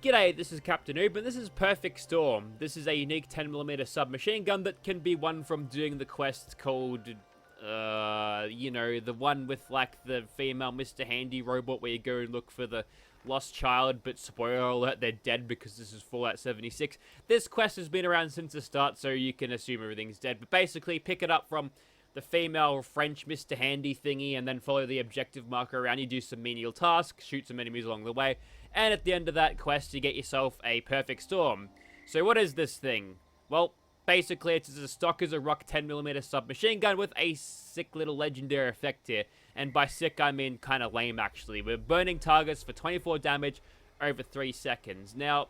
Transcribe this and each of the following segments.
G'day, this is Captainoob, and this is Perfect Storm. This is a unique 10mm submachine gun that can be won from doing the quest called, you know, the one with, like, the female Mr. Handy robot where you go and look for the lost child, but spoiler alert, they're dead because this is Fallout 76. This quest has been around since the start, so you can assume everything's dead, but basically pick it up from the female French Mr. Handy thingy, and then follow the objective marker around. You do some menial tasks, shoot some enemies along the way, and at the end of that quest, you get yourself a Perfect Storm. So what is this thing? Well, basically, it's as stock as a rock 10mm submachine gun with a sick little legendary effect here. And by sick, I mean kind of lame, actually. We're burning targets for 24 damage over 3 seconds. Now,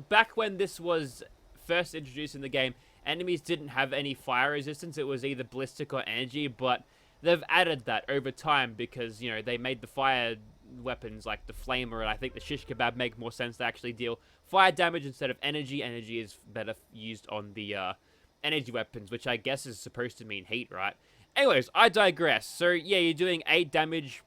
back when this was first introduced in the game, enemies didn't have any fire resistance. It was either ballistic or energy, but they've added that over time because, you know, they made the fire weapons like the flamer and I think the shish kebab make more sense to actually deal fire damage instead of energy. Energy is better used on the energy weapons, which I guess is supposed to mean heat, right? Anyways, I digress. So yeah, you're doing 8 damage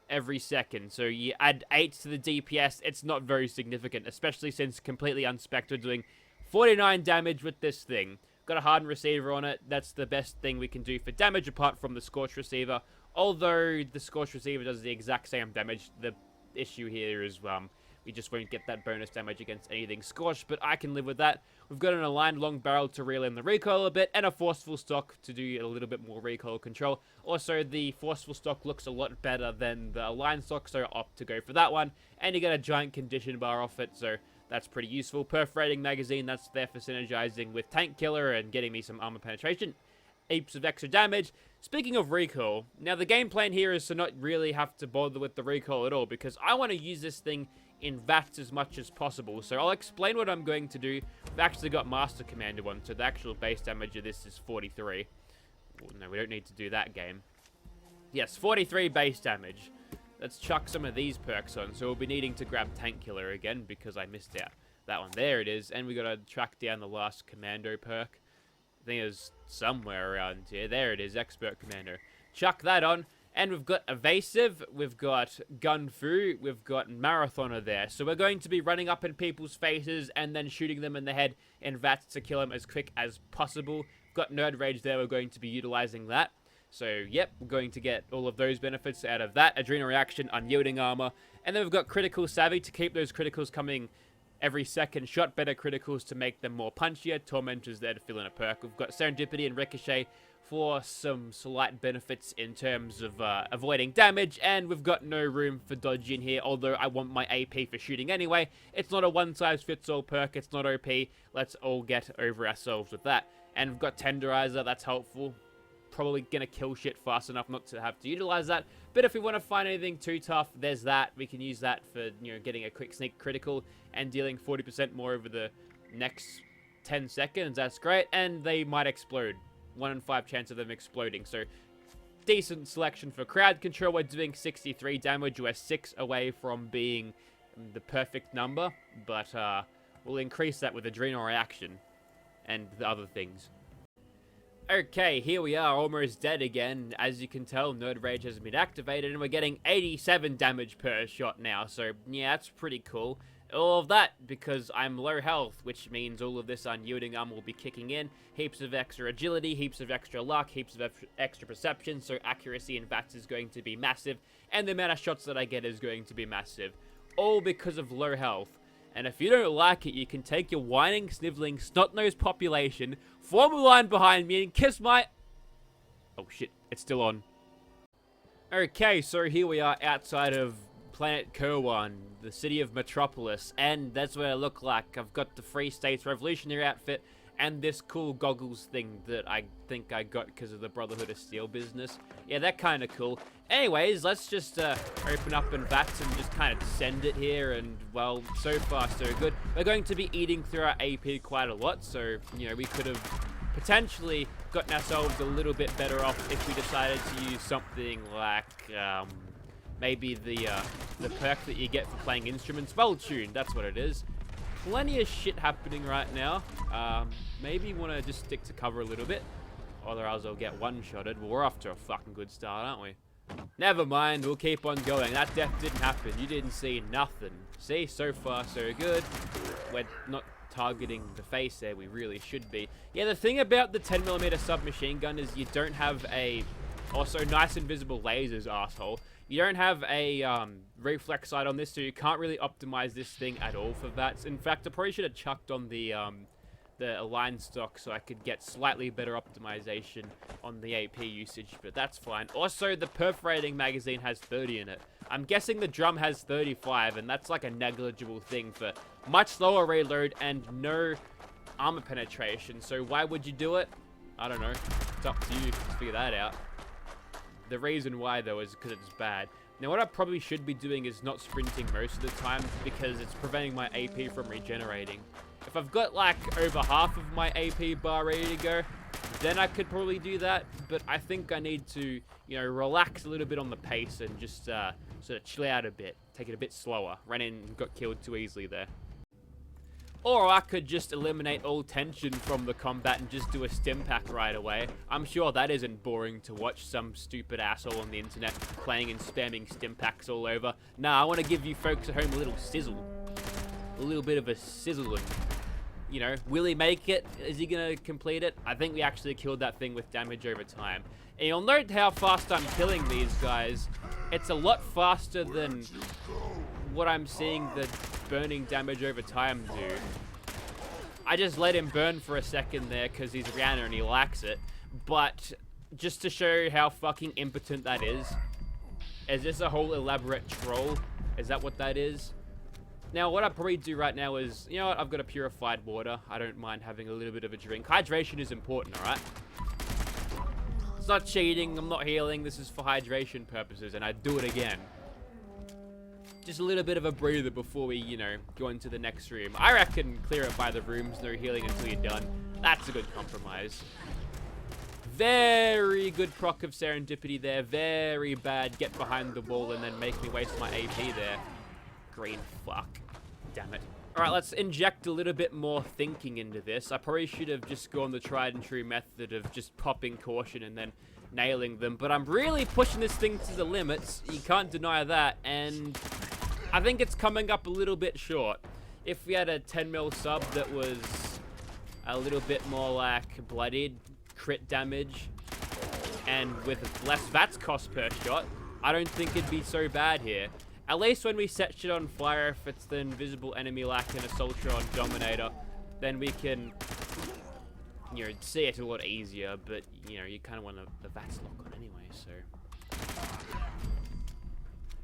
every second. So you add 8 to the DPS. It's not very significant, especially since completely unspec'd, we're doing 49 damage with this thing. Got a hardened receiver on it. That's the best thing we can do for damage apart from the scorched receiver. Although the scorched receiver does the exact same damage, the issue here is we just won't get that bonus damage against anything scorched, but I can live with that. We've got an aligned long barrel to reel in the recoil a bit, and a forceful stock to do a little bit more recoil control. Also, the forceful stock looks a lot better than the aligned stock, so opt to go for that one. And you get a giant condition bar off it, so that's pretty useful. Perforating magazine, that's there for synergizing with tank killer and getting me some armor penetration. Heaps of extra damage. Speaking of recoil, now the game plan here is to not really have to bother with the recoil at all, because I want to use this thing in VATS as much as possible. So I'll explain what I'm going to do. We've actually got Master Commander one, so the actual base damage of this is 43. Well, no, we don't need to do that game. Yes, 43 base damage. Let's chuck some of these perks on. So we'll be needing to grab Tank Killer again because I missed out. That one, there it is. And we got to track down the last Commando perk. I think it was somewhere around here. There it is, Expert Commando. Chuck that on. And we've got Evasive, we've got Gun Fu, we've got Marathoner there. So we're going to be running up in people's faces and then shooting them in the head in VATS to kill them as quick as possible. We've got Nerd Rage there, we're going to be utilizing that. So, yep, we're going to get all of those benefits out of that. Adrenal Reaction, Unyielding Armor. And then we've got Critical Savvy to keep those criticals coming every second shot. Better criticals to make them more punchier. Tormentor's there to fill in a perk. We've got Serendipity and Ricochet for some slight benefits in terms of avoiding damage. And we've got no room for dodge in here, although I want my AP for shooting anyway. It's not a one-size-fits-all perk. It's not OP. Let's all get over ourselves with that. And we've got Tenderizer. That's helpful. Probably gonna kill shit fast enough not to have to utilize that, but if we want to find anything too tough, there's that. We can use that for, you know, getting a quick sneak critical and dealing 40% more over the next 10 seconds. That's great, and they might explode. 1 in 5 chance of them exploding, so decent selection for crowd control. We're doing 63 damage. We're 6 away from being the perfect number, but we'll increase that with Adrenal Reaction and the other things. Okay, here we are, almost dead again. As you can tell, Nerd Rage has been activated, and we're getting 87 damage per shot now. So, yeah, that's pretty cool. All of that because I'm low health, which means all of this unyielding armor will be kicking in. Heaps of extra agility, heaps of extra luck, heaps of extra perception, so accuracy in VATS is going to be massive, and the amount of shots that I get is going to be massive. All because of low health. And if you don't like it, you can take your whining, sniveling, snot-nosed population, form a line behind me, and kiss my... Oh shit, it's still on. Okay, so here we are outside of Planet Kerwan, the city of Metropolis, and that's what I look like. I've got the Free States Revolutionary outfit, and this cool goggles thing that I think I got because of the Brotherhood of Steel business. Yeah, they're kind of cool. Anyways, let's just open up in VATS and just kind of send it here, and, well, so far so good. We're going to be eating through our AP quite a lot, so, you know, we could have potentially gotten ourselves a little bit better off if we decided to use something like, maybe the perk that you get for playing instruments. Well tuned, that's what it is. Plenty of shit happening right now. Maybe want to just stick to cover a little bit, otherwise I'll get one-shotted. Well, we're off to a fucking good start, aren't we? Never mind, we'll keep on going. That death didn't happen. You didn't see nothing. See, so far so good. We're not targeting the face there. We really should be. Yeah, the thing about the 10mm submachine gun is you don't have a... Also, nice invisible lasers, asshole. You don't have a reflex sight on this, so you can't really optimize this thing at all for VATS. In fact, I probably should have chucked on the aligned stock so I could get slightly better optimization on the AP usage, but that's fine. Also, the perforating magazine has 30 in it. I'm guessing the drum has 35, and that's like a negligible thing for much slower reload and no armor penetration. So why would you do it? I don't know. It's up to you to figure that out. The reason why, though, is because it's bad. Now, what I probably should be doing is not sprinting most of the time because it's preventing my AP from regenerating. If I've got, like, over half of my AP bar ready to go, then I could probably do that. But I think I need to, you know, relax a little bit on the pace and just sort of chill out a bit. Take it a bit slower. Ran in and got killed too easily there. Or I could just eliminate all tension from the combat and just do a stim pack right away. I'm sure that isn't boring to watch some stupid asshole on the internet playing and spamming stim packs all over. Nah, I want to give you folks at home a little sizzle. A little bit of a sizzle and, you know, will he make it? Is he going to complete it? I think we actually killed that thing with damage over time. And you'll note how fast I'm killing these guys. It's a lot faster than what I'm seeing the burning damage over time do. I just let him burn for a second there because he's Rihanna and he likes it. But just to show you how fucking impotent that is this a whole elaborate troll? Is that what that is? Now, what I probably do right now is, you know what, I've got a purified water. I don't mind having a little bit of a drink. Hydration is important, alright? It's not cheating, I'm not healing, this is for hydration purposes, and I'd do it again. Just a little bit of a breather before we, you know, go into the next room. I reckon clear it by the rooms, no healing until you're done. That's a good compromise. Very good proc of serendipity there. Very bad get behind the wall and then make me waste my AP there. Green fuck. Damn it. Alright, let's inject a little bit more thinking into this. I probably should have just gone the tried and true method of just popping caution and then nailing them. But I'm really pushing this thing to the limits. You can't deny that. And I think it's coming up a little bit short. If we had a 10mm sub that was a little bit more like bloodied, crit damage, and with less VATS cost per shot, I don't think it'd be so bad here. At least when we set shit on fire, if it's the invisible enemy like an Assaultron Dominator, then we can, you know, see it a lot easier, but, you know, you kind of want the VATS lock on anyway, so.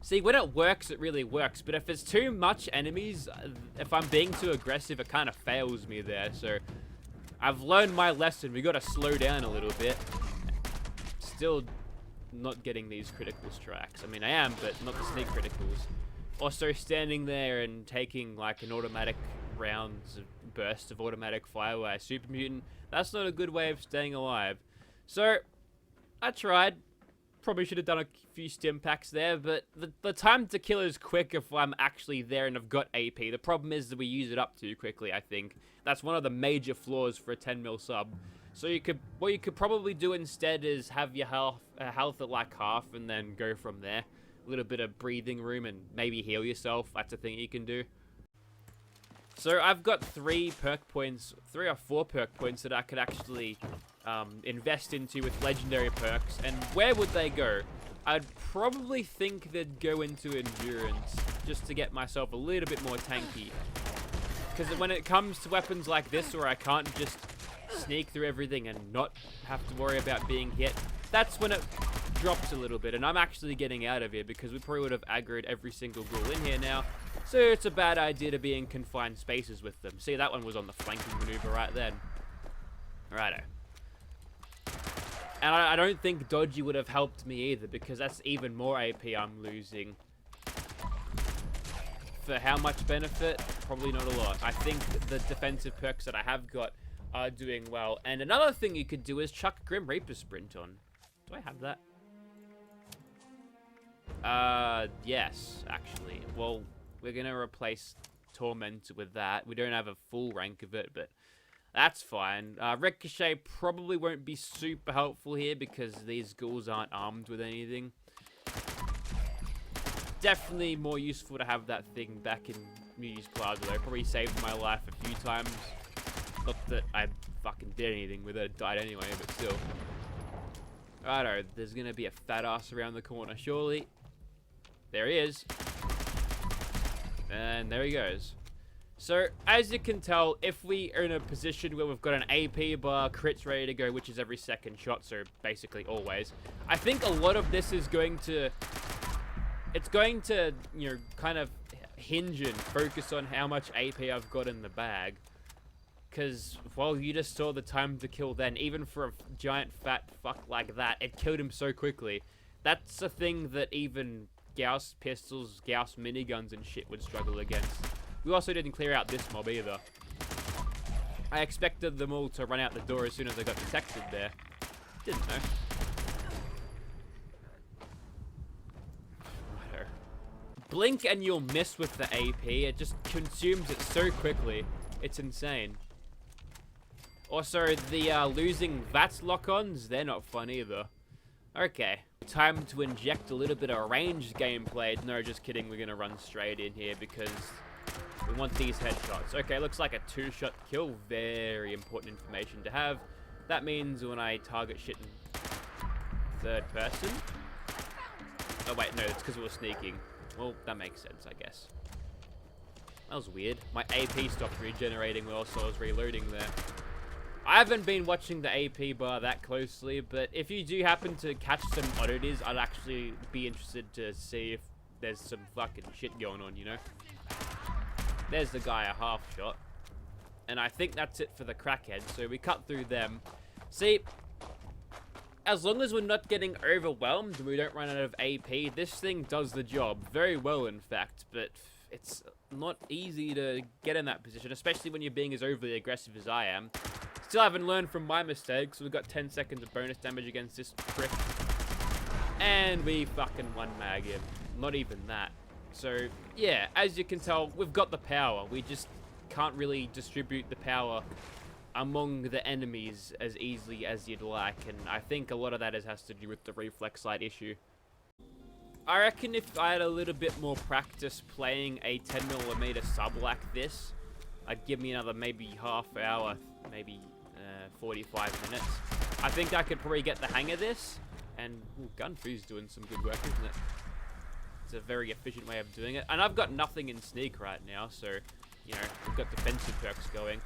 See, when it works, it really works, but if it's too much enemies, if I'm being too aggressive, it kind of fails me there, so. I've learned my lesson, we gotta slow down a little bit. Still not getting these critical strikes. I mean, I am, but not the sneak criticals. Also, standing there and taking, like, an automatic rounds burst of automatic fire by a super mutant, that's not a good way of staying alive. So, I tried. Probably should have done a few stim packs there, but the time to kill is quick if I'm actually there and I've got AP. The problem is that we use it up too quickly, I think. That's one of the major flaws for a 10mm sub. So what you could probably do instead is have your health at like half and then go from there. A little bit of breathing room and maybe heal yourself. That's a thing you can do. So I've got 3 or 4 perk points that I could actually invest into with legendary perks. And where would they go? I'd probably think they'd go into endurance just to get myself a little bit more tanky. Because when it comes to weapons like this where I can't just sneak through everything and not have to worry about being hit, that's when it drops a little bit. And I'm actually getting out of here because we probably would have aggroed every single ghoul in here now. So it's a bad idea to be in confined spaces with them. See, that one was on the flanking maneuver right then. Righto. And I don't think dodgy would have helped me either because that's even more AP I'm losing. For how much benefit? Probably not a lot. I think the defensive perks that I have got are doing well. And another thing you could do is chuck Grim Reaper Sprint on. Do I have that? Yes, actually. Well, we're going to replace Tormentor with that. We don't have a full rank of it, but that's fine. Ricochet probably won't be super helpful here because these ghouls aren't armed with anything. definitely more useful to have that thing back in Moody's Plaza, though. Probably saved my life a few times. Not that I fucking did anything with it, died anyway, but still. Righto, there's gonna be a fat ass around the corner, surely. There he is. And there he goes. So, as you can tell, if we are in a position where we've got an AP bar, crits ready to go, which is every second shot, so basically always, I think a lot of this is going to... It's going to, you know, kind of hinge and focus on how much AP I've got in the bag. Because, well, you just saw the time to kill then. Even for a giant fat fuck like that, it killed him so quickly. That's a thing that even Gauss pistols, Gauss miniguns and shit would struggle against. We also didn't clear out this mob either. I expected them all to run out the door as soon as they got detected there. Didn't know. Righto. Blink and you'll miss with the AP. It just consumes it so quickly. It's insane. Also, the losing VATS lock-ons, they're not fun either. Okay, time to inject a little bit of ranged gameplay. No, just kidding, we're gonna run straight in here because we want these headshots. Okay, looks like a 2-shot kill. Very important information to have. That means when I target shit in third person... Oh wait, no, it's because it was sneaking. Well, that makes sense, I guess. That was weird. My AP stopped regenerating whilst I was reloading there. I haven't been watching the AP bar that closely, but if you do happen to catch some oddities, I'd actually be interested to see if there's some fucking shit going on, you know? There's the guy a half shot. And I think that's it for the crackheads, so we cut through them. See, as long as we're not getting overwhelmed and we don't run out of AP, this thing does the job very well, in fact, but it's not easy to get in that position, especially when you're being as overly aggressive as I am. Still haven't learned from my mistakes. We've got 10 seconds of bonus damage against this prick. And we fucking one mag him. Not even that. So, yeah, as you can tell, we've got the power. We just can't really distribute the power among the enemies as easily as you'd like. And I think a lot of that has to do with the reflex sight issue. I reckon if I had a little bit more practice playing a 10mm sub like this, I'd give me another maybe half hour, maybe 45 minutes. I think I could probably get the hang of this. And ooh, Gunfu's doing some good work, isn't it? It's a very efficient way of doing it. And I've got nothing in sneak right now, so, you know, we've got defensive perks going.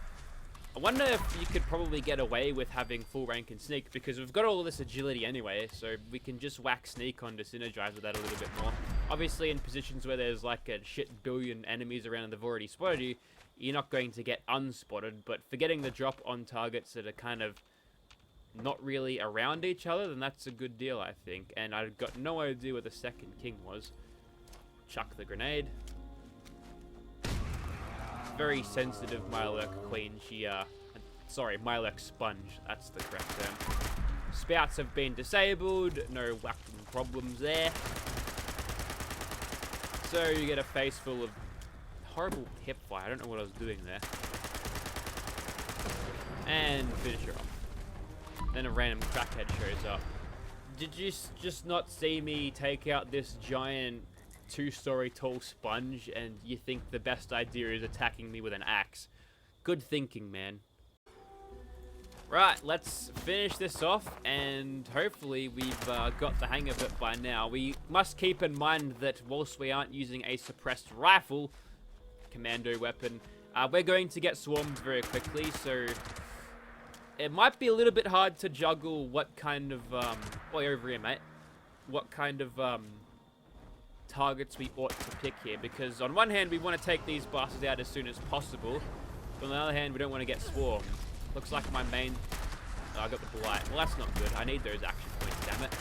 I wonder if you could probably get away with having full rank in sneak, because we've got all of this agility anyway, so we can just whack sneak on to synergize with that a little bit more. Obviously, in positions where there's like a shit billion enemies around and they've already spotted you, you're not going to get unspotted, but for getting the drop on targets that are kind of not really around each other, then that's a good deal, I think. And I've got no idea where the second king was. Chuck the grenade. Very sensitive Mirelurk Queen. Sorry, Mirelurk Sponge. That's the correct term. Spouts have been disabled. No whacking problems there. So you get a face full of horrible hip fire. I don't know what I was doing there. And finish her off. Then a random crackhead shows up. Did you just not see me take out this giant 2-story tall sponge and you think the best idea is attacking me with an axe? Good thinking, man. Right, let's finish this off, and hopefully we've got the hang of it by now. We must keep in mind that whilst we aren't using a suppressed rifle, commando weapon, we're going to get swarmed very quickly, so it might be a little bit hard to juggle what kind of, oi, over here, mate. What kind of, targets we ought to pick here, because on one hand we want to take these bastards out as soon as possible, but on the other hand we don't want to get swarmed. Looks like my main... Oh, I got the blight. Well, that's not good. I need those action points, damn it.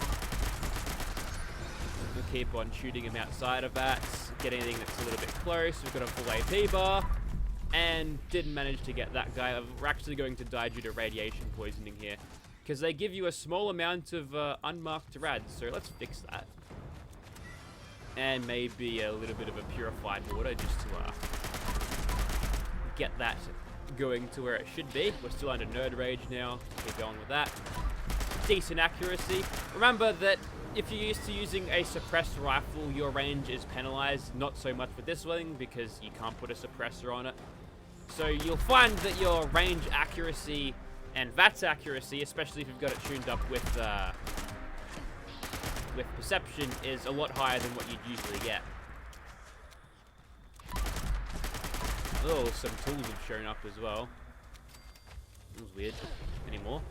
We'll keep on shooting him outside of that, get anything that's a little bit close. We've got a full AP bar, and didn't manage to get that guy. We're actually going to die due to radiation poisoning here, because they give you a small amount of unmarked rads, so let's fix that. And maybe a little bit of a purified water just to get that going to where it should be. We're still under nerd rage now. Keep going with that. Decent accuracy. Remember that if you're used to using a suppressed rifle, your range is penalized. Not so much with this one because you can't put a suppressor on it. So you'll find that your range accuracy and VATS accuracy, especially if you've got it tuned up with perception, is a lot higher than what you'd usually get. Oh, some tools have shown up as well. That was weird. Any more?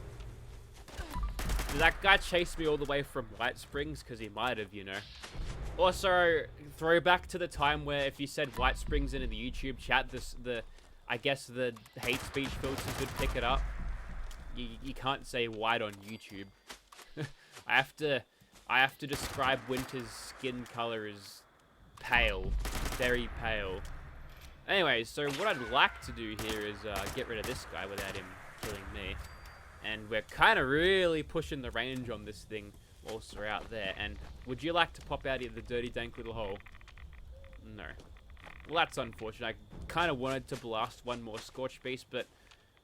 Did that guy chase me all the way from White Springs? Because he might have, you know. Also, throwback to the time where if you said White Springs into the YouTube chat, I guess the hate speech filters would pick it up. You can't say white on YouTube. I have to describe Winter's skin color as pale, very pale. Anyway, so what I'd like to do here is get rid of this guy without him killing me. And we're kind of really pushing the range on this thing whilst we're out there. And would you like to pop out of the dirty, dank little hole? No. Well, that's unfortunate. I kind of wanted to blast one more Scorch Beast, but...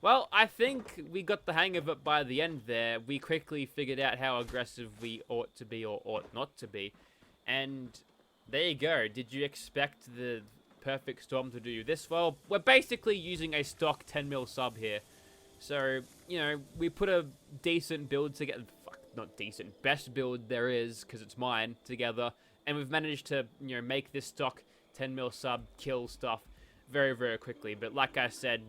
Well, I think we got the hang of it by the end there. We quickly figured out how aggressive we ought to be or ought not to be. And there you go. Did you expect the Perfect Storm to do this well? We're basically using a stock 10mm sub here. So, you know, we put a decent build together. Fuck, not decent. Best build there is, because it's mine, together. And we've managed to, you know, make this stock 10mm sub kill stuff very, very quickly. But like I said,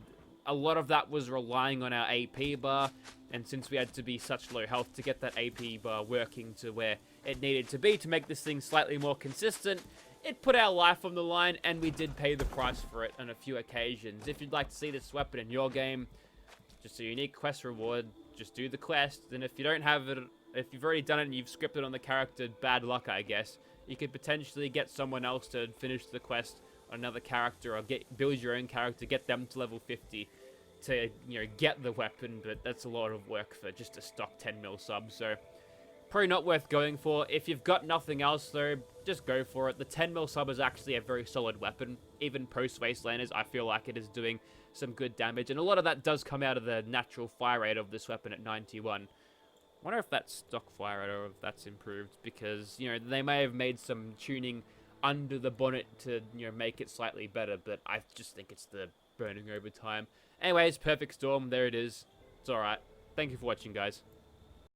a lot of that was relying on our AP bar. And since we had to be such low health to get that AP bar working to where it needed to be to make this thing slightly more consistent, it put our life on the line, and we did pay the price for it on a few occasions. If you'd like to see this weapon in your game, just a unique quest reward, just do the quest. And if you don't have it, if you've already done it and you've scripted on the character, bad luck, I guess. You could potentially get someone else to finish the quest on another character, or build your own character, get them to level 50 to, you know, get the weapon. But that's a lot of work for just a stock 10mm sub, so probably not worth going for. If you've got nothing else, though, just go for it. The 10mm sub is actually a very solid weapon. Even post-Wastelanders, I feel like it is doing some good damage. And a lot of that does come out of the natural fire rate of this weapon at 91. I wonder if that's stock fire rate or if that's improved. Because, you know, they may have made some tuning under the bonnet to, you know, make it slightly better. But I just think it's the burning over time. Anyways, Perfect Storm, there it is. It's alright. Thank you for watching, guys.